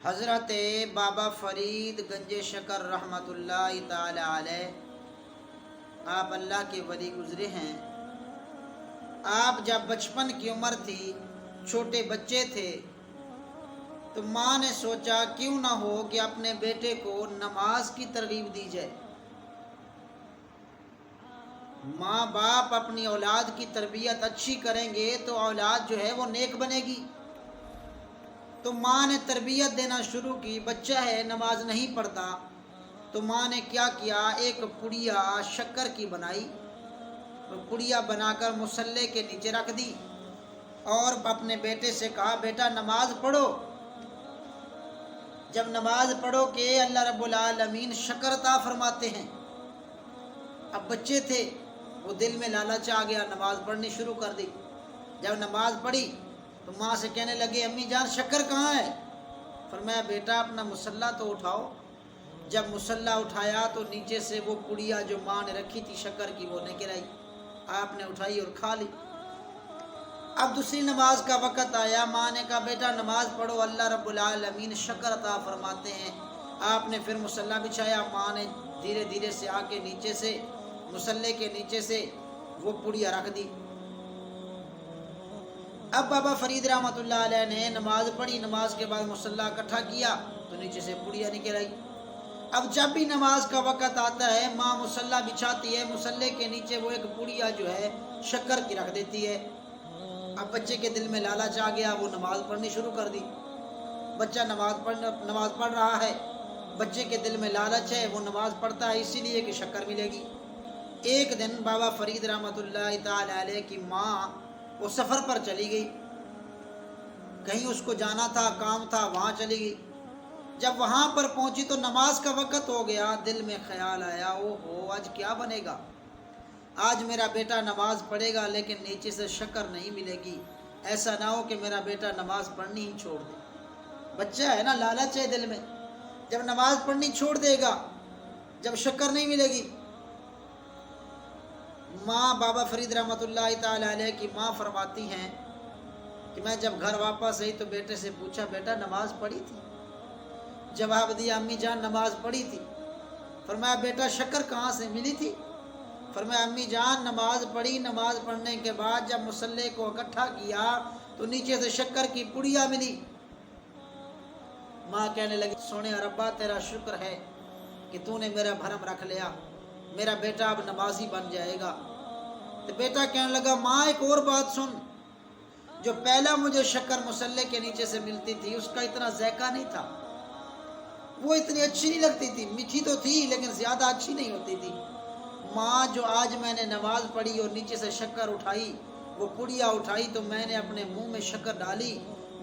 حضرت بابا فرید گنج شکر رحمتullah تعالی علیہ، آپ اللہ کے ولی گزرے ہیں۔ آپ جب بچپن کی عمر تھی، چھوٹے بچے تھے، تو ماں نے سوچا کیوں نہ ہو کہ اپنے بیٹے کو نماز کی ترغیب دی جائے۔ ماں باپ اپنی اولاد کی تربیت اچھی کریں گے تو اولاد جو ہے وہ نیک بنے گی۔ تو ماں نے تربیت دینا شروع کی، بچہ ہے نماز نہیں پڑھتا، تو ماں نے کیا کیا، ایک پڑیا شکر کی بنائی، پڑیا بنا کر مصلے کے نیچے رکھ دی اور اپنے بیٹے سے کہا بیٹا نماز پڑھو، جب نماز پڑھو کہ اللہ رب العالمین شکر عطا فرماتے ہیں۔ اب بچے تھے، وہ دل میں لالچ آ گیا، نماز پڑھنی شروع کر دی۔ جب نماز پڑھی تو ماں سے کہنے لگے امی جان شکر کہاں ہے؟ فرمایا بیٹا اپنا مصلی تو اٹھاؤ۔ جب مصلی اٹھایا تو نیچے سے وہ پڑیا جو ماں نے رکھی تھی شکر کی وہ نکل آئی، آپ نے اٹھائی اور کھا لی۔ اب دوسری نماز کا وقت آیا، ماں نے کہا بیٹا نماز پڑھو، اللہ رب العالمین شکر عطا فرماتے ہیں۔ آپ نے پھر مصلی بچھایا، ماں نے دھیرے دھیرے سے آ کے نیچے سے مصلی کے نیچے سے وہ پڑیا رکھ دی۔ اب بابا فرید رحمۃ اللہ علیہ نے نماز پڑھی، نماز کے بعد مصلی اکٹھا کیا تو نیچے سے پڑیا نکل آئی۔ اب جب بھی نماز کا وقت آتا ہے، ماں مصلی بچھاتی ہے، مصلی کے نیچے وہ ایک پڑیا جو ہے شکر کی رکھ دیتی ہے۔ اب بچے کے دل میں لالچ آ گیا، وہ نماز پڑھنی شروع کر دی۔ بچہ نماز پڑھ رہا ہے، بچے کے دل میں لالچ ہے، وہ نماز پڑھتا ہے اسی لیے کہ شکر ملے گی۔ ایک دن بابا فرید رحمۃ اللہ تعالی علیہ کی ماں وہ سفر پر چلی گئی، کہیں اس کو جانا تھا، کام تھا، وہاں چلی گئی۔ جب وہاں پر پہنچی تو نماز کا وقت ہو گیا، دل میں خیال آیا او ہو آج کیا بنے گا، آج میرا بیٹا نماز پڑھے گا لیکن نیچے سے شکر نہیں ملے گی، ایسا نہ ہو کہ میرا بیٹا نماز پڑھنی ہی چھوڑ دے۔ بچہ ہے نا، لالچ ہے دل میں، جب نماز پڑھنی چھوڑ دے گا، جب شکر نہیں ملے گی۔ ماں بابا فرید رحمۃ اللہ تعالی علیہ کی ماں فرماتی ہیں کہ میں جب گھر واپس آئی تو بیٹے سے پوچھا بیٹا نماز پڑھی تھی؟ جواب دیا امی جان نماز پڑھی تھی۔ فرمایا بیٹا شکر کہاں سے ملی تھی؟ فرمایا امی جان نماز پڑھی، نماز پڑھنے کے بعد جب مصلی کو اکٹھا کیا تو نیچے سے شکر کی پڑیا ملی۔ ماں کہنے لگی سونے ربا تیرا شکر ہے کہ تو نے میرا بھرم رکھ لیا، میرا بیٹا اب نمازی بن جائے گا۔ تو بیٹا کہنے لگا ماں ایک اور بات سن، جو پہلا مجھے شکر مصلی کے نیچے سے ملتی تھی اس کا اتنا ذائقہ نہیں تھا، وہ اتنی اچھی نہیں لگتی تھی، میٹھی تو تھی لیکن زیادہ اچھی نہیں ہوتی تھی۔ ماں جو آج میں نے نماز پڑھی اور نیچے سے شکر اٹھائی، وہ پڑیا اٹھائی تو میں نے اپنے منہ میں شکر ڈالی،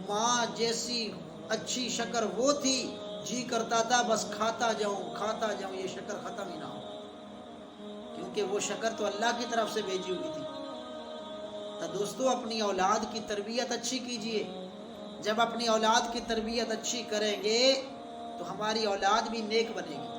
ماں جیسی اچھی شکر وہ تھی، جی کرتا تھا بس کھاتا جاؤں یہ شکر ختم ہی نہ ہو، کیونکہ وہ شکر تو اللہ کی طرف سے بھیجی ہوئی تھی۔ تو دوستو اپنی اولاد کی تربیت اچھی کیجئے، جب اپنی اولاد کی تربیت اچھی کریں گے تو ہماری اولاد بھی نیک بنے گی۔